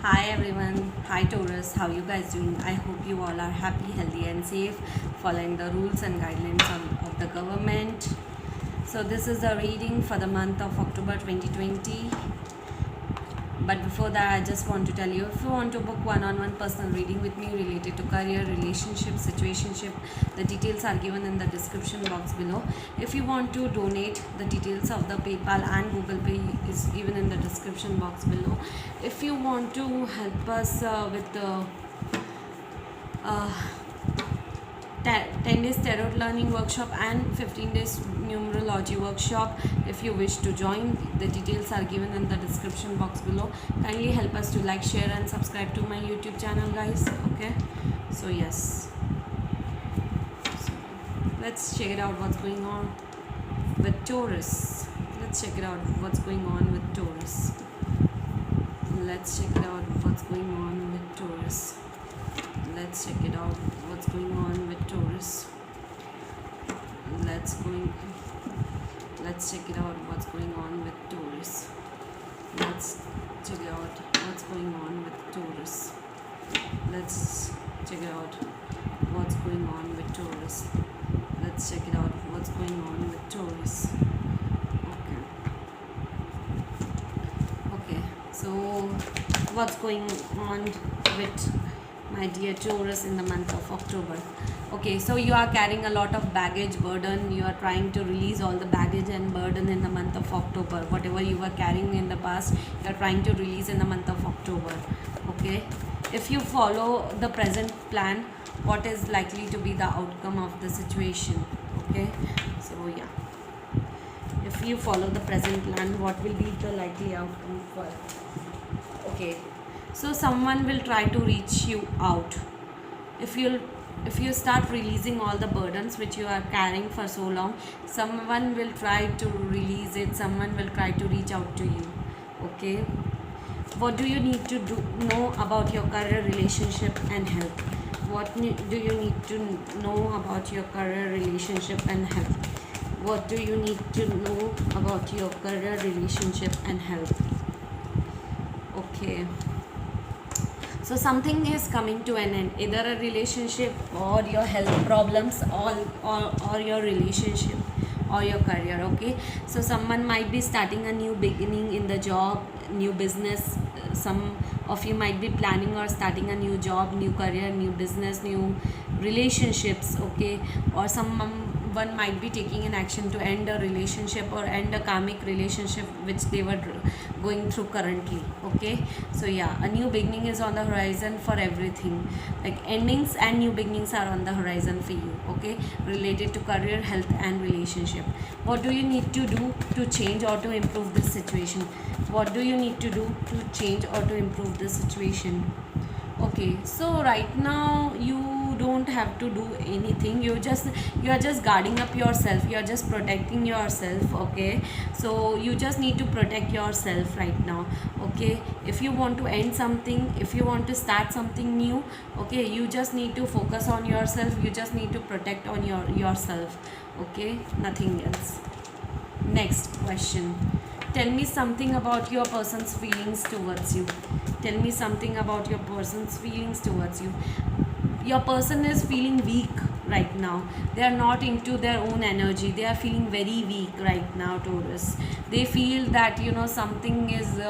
Hi everyone, hi Taurus, how you guys doing? I hope you all are happy, healthy and safe, following the rules and guidelines of the government. So this is the reading for the month of October 2020. But before that, I just want to tell you, if you want to book one-on-one personal reading with me related to career, relationship, situationship, the details are given in the description box below. If you want to donate, the details of the PayPal and Google Pay is given in the description box below. If you want to help us with the uh, 10 days tarot learning workshop and 15 days numerology workshop, if you wish to join, the details are given in the description box below. Kindly help us to like, share and subscribe to my YouTube channel, guys. Okay, so yes, so let's check it out what's going on with Taurus. Let's check it out what's going on with Taurus. Let's check it out what's going on with Taurus. Let's check it out what's going on with Taurus. Let's check it out what's going on with Taurus. Let's check it out what's going on with Taurus. Let's check it out what's going on with Taurus. Let's check it out what's going on with Taurus. Okay, so what's going on with my dear Taurus in the month of October? Okay, so you are carrying a lot of baggage, burden. You are trying to release all the baggage and burden in the month of October. Whatever you were carrying in the past, you are trying to release in the month of October. Okay, if you follow the present plan, what is likely to be the outcome of the situation? Okay, so yeah, if you follow the present plan, what will be the likely outcome for? Okay, so someone will try to reach you out. If you start releasing all the burdens which you are carrying for so long, someone will try to release it, someone will try to reach out to you. Okay, what do you need to know about your career, relationship and health? What do you need to know about your career, relationship and health? What do you need to know about your career, relationship and health? Okay, so something is coming to an end, either a relationship or your health problems, or your relationship or your career. Okay, so someone might be starting a new beginning in the job, new business. Some of you might be planning or starting a new job, new career, new business, new relationships. Okay, or someone might be taking an action to end a relationship or end a karmic relationship which they were going through currently. Okay, so yeah, a new beginning is on the horizon for everything. Like endings and new beginnings are on the horizon for you. Okay, related to career, health and relationship. What do you need to do to change or to improve this situation? What do you need to do to change or to improve this situation? Okay, so right now you don't have to do anything. You are just guarding up yourself, you are just protecting yourself. Okay, so you just need to protect yourself right now. Okay, if you want to end something, if you want to start something new, okay, you just need to focus on yourself, you just need to protect on yourself. Okay, nothing else. Next question. Tell me something about your person's feelings towards you. Tell me something about your person's feelings towards you. Your person is feeling weak right now. They are not into their own energy. They are feeling very weak right now, Taurus. They feel that something is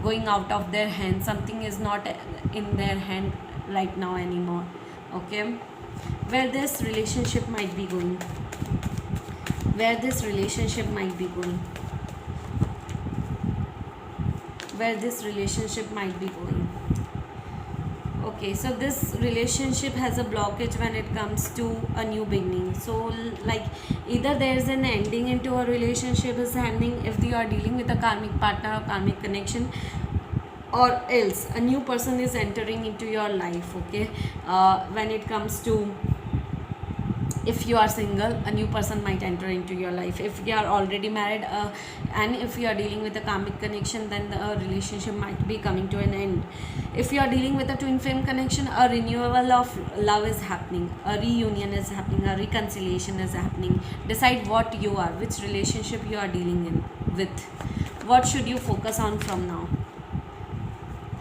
going out of their hand. Something is not in their hand right now anymore. Okay, where this relationship might be going. Where this relationship might be going. Where this relationship might be going. Okay, so this relationship has a blockage when it comes to a new beginning. So like either there is an ending into a relationship is happening if you are dealing with a karmic partner or karmic connection, or else a new person is entering into your life. Okay, when it comes to, if you are single, a new person might enter into your life. If you are already married, and if you are dealing with a karmic connection, then the relationship might be coming to an end. If you are dealing with a twin flame connection, a renewal of love is happening, a reunion is happening, a reconciliation is happening. Decide what you are, which relationship you are dealing in with. What should you focus on from now?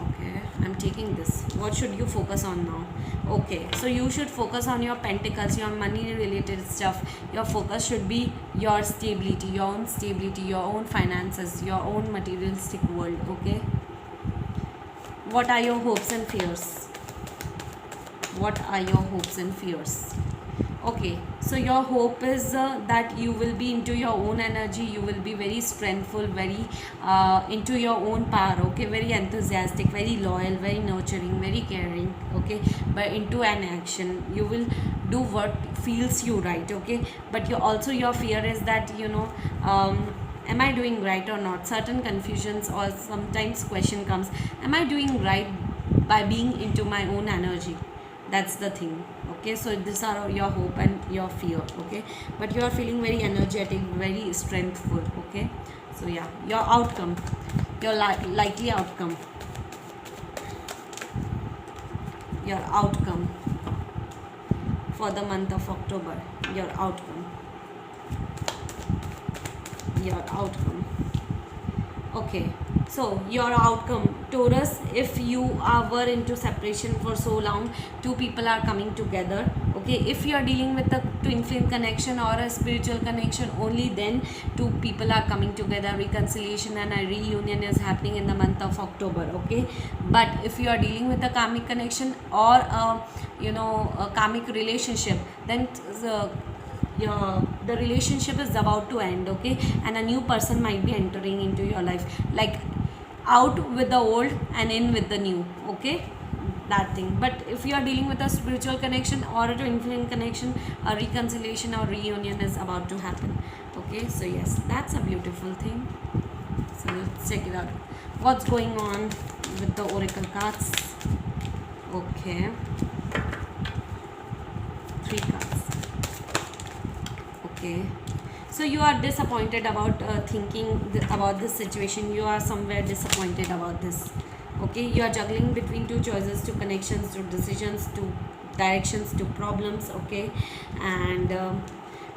Okay, I'm taking this. What should you focus on now? Okay, so you should focus on your pentacles, your money related stuff. Your focus should be your stability, your own finances, your own materialistic world. Okay, what are your hopes and fears? What are your hopes and fears? Okay, so your hope is that you will be into your own energy, you will be very strengthful, very into your own power. Okay, very enthusiastic, very loyal, very nurturing, very caring. Okay, but into an action, you will do what feels you right. Okay, but your fear is that am I doing right or not? Certain confusions or sometimes question comes, am I doing right by being into my own energy? That's the thing. Okay, so these are your hope and your fear. Okay, but you are feeling very energetic, very strengthful. Okay, so yeah, your outcome, your likely outcome, your outcome for the month of October, your outcome. Okay, so your outcome, Taurus, if you were into separation for so long, two people are coming together. Okay, if you are dealing with a twin flame connection or a spiritual connection, only then two people are coming together. Reconciliation and a reunion is happening in the month of October. Okay, but if you are dealing with a karmic connection or a karmic relationship, then the relationship is about to end. Okay, and a new person might be entering into your life, like out with the old and in with the new. Okay, that thing. But if you are dealing with a spiritual connection or a twin flame connection, a reconciliation or reunion is about to happen. Okay, so yes, that's a beautiful thing. So let's check it out, what's going on with the oracle cards. Okay, 3 cards. Okay, so you are disappointed about thinking about this situation. You are somewhere disappointed about this. Okay, you are juggling between two choices, two connections, two decisions, two directions, two problems. Okay, and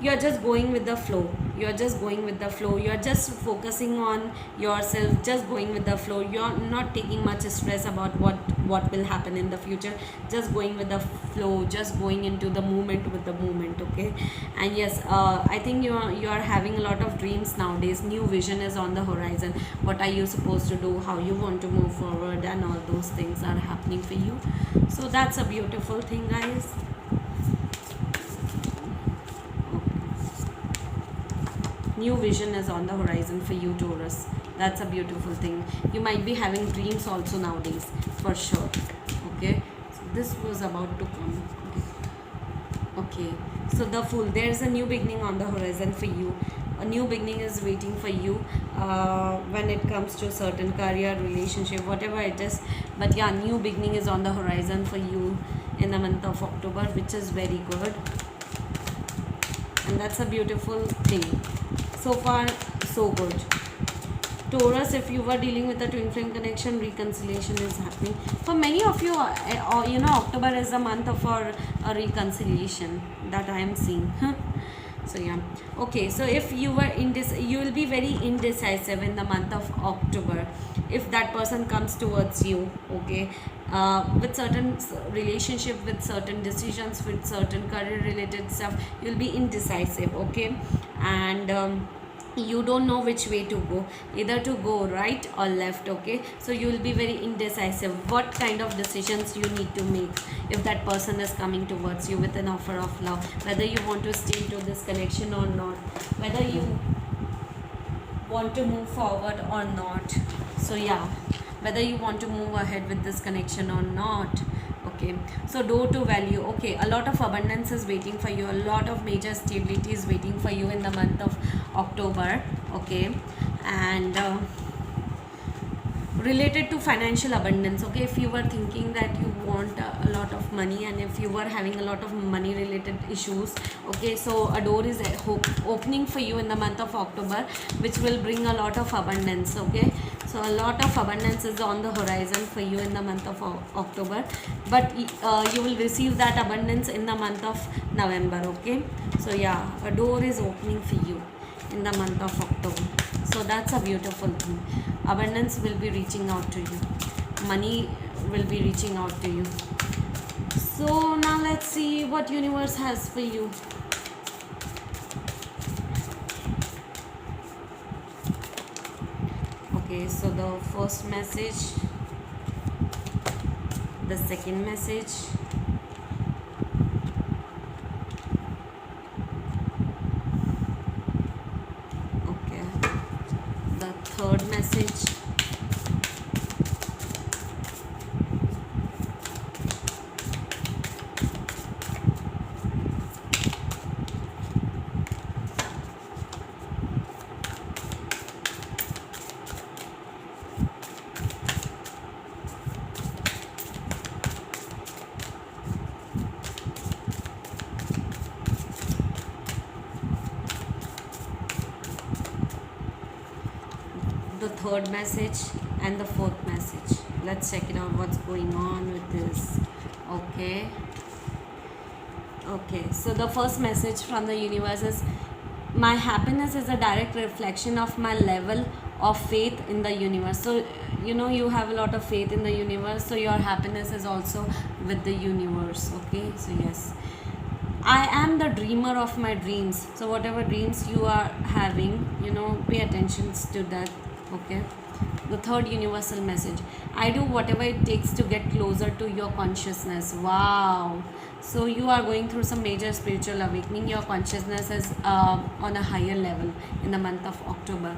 you are just going with the flow. You are just focusing on yourself, just going with the flow. You are not taking much stress about what will happen in the future. Just going with the flow, just going into the moment with the moment. Okay, and yes, I think you are having a lot of dreams nowadays. New vision is on the horizon. What are you supposed to do, how you want to move forward, and all those things are happening for you. So that's a beautiful thing, guys. New vision is on the horizon for you, Taurus. That's a beautiful thing. You might be having dreams also nowadays, for sure. Okay, so this was about to come. Okay, so the Fool, there's a new beginning on the horizon for you. A new beginning is waiting for you when it comes to certain career, relationship, whatever it is. But yeah, new beginning is on the horizon for you in the month of October, which is very good. And that's a beautiful thing. So far, so good. Taurus, if you were dealing with a twin flame connection, reconciliation is happening. For many of you, October is a month for a reconciliation that I am seeing. So yeah. Okay, so if you were you will be very indecisive in the month of October. If that person comes towards you, okay, with certain relationship, with certain decisions, with certain career related stuff, you'll be indecisive. Okay, and you don't know which way to go, either to go right or left. Okay, so you will be very indecisive what kind of decisions you need to make if that person is coming towards you with an offer of love, whether you want to stay into this connection or not, whether you want to move forward or not. So yeah, whether you want to move ahead with this connection or not. Okay, so door to value. Okay, a lot of abundance is waiting for you, a lot of major stability is waiting for you in the month of October. Okay, and related to financial abundance. Okay, if you were thinking that you want a lot of money, and if you were having a lot of money related issues, okay, so a door is opening for you in the month of October, which will bring a lot of abundance. Okay, so a lot of abundance is on the horizon for you in the month of October, but you will receive that abundance in the month of November. Okay, so yeah, a door is opening for you in the month of October. So that's a beautiful thing. Abundance will be reaching out to you. Money will be reaching out to you. So now let's see what universe has for you. Okay, so the first message, the second message, okay, the third message, the third message, and the fourth message. Let's check it out what's going on with this. Okay, so the first message from the universe is, my happiness is a direct reflection of my level of faith in the universe. So you have a lot of faith in the universe, so your happiness is also with the universe. Okay, so yes, I am the dreamer of my dreams. So whatever dreams you are having, pay attention to that. Okay, the third universal message, I do whatever it takes to get closer to your consciousness. Wow. So you are going through some major spiritual awakening. Your consciousness is on a higher level in the month of October.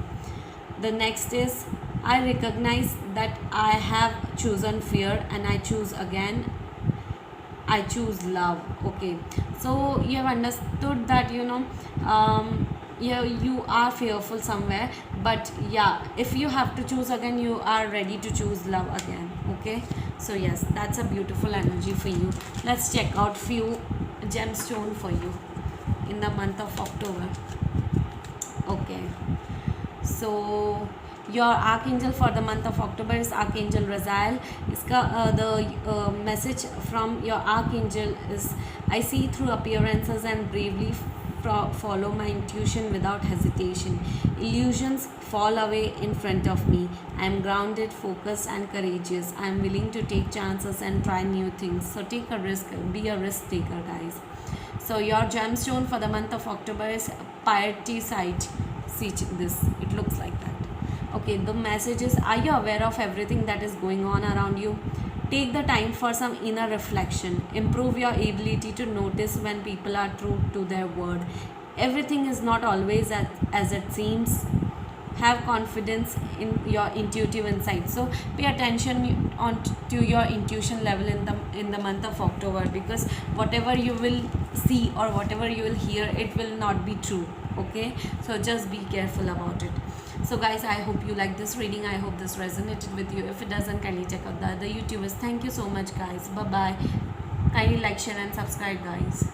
The next is, I recognize that I have chosen fear and I choose again. I choose love. Okay, so you have understood that yeah, you are fearful somewhere, but yeah, if you have to choose again, you are ready to choose love again. Okay, so yes, that's a beautiful energy for you. Let's check out few gemstone for you in the month of October. Okay, so your archangel for the month of October is Archangel Raziel. The message from your archangel is, I see through appearances and bravely follow my intuition without hesitation. Illusions fall away in front of me. I am grounded, focused, and courageous. I am willing to take chances and try new things. So take a risk, be a risk taker, guys. So your gemstone for the month of October is Pyrite. See this, it looks like that. Okay, the message is, are you aware of everything that is going on around you? Take the time for some inner reflection. Improve your ability to notice when people are true to their word. Everything is not always as it seems. Have confidence in your intuitive insight. So pay attention to your intuition level in the month of October, because whatever you will see or whatever you will hear, it will not be true. Okay, so just be careful about it. So guys, I hope you like this reading. I hope this resonated with you. If it doesn't, kindly check out the other YouTubers. Thank you so much, guys. Bye bye. Kindly like, share and subscribe, guys.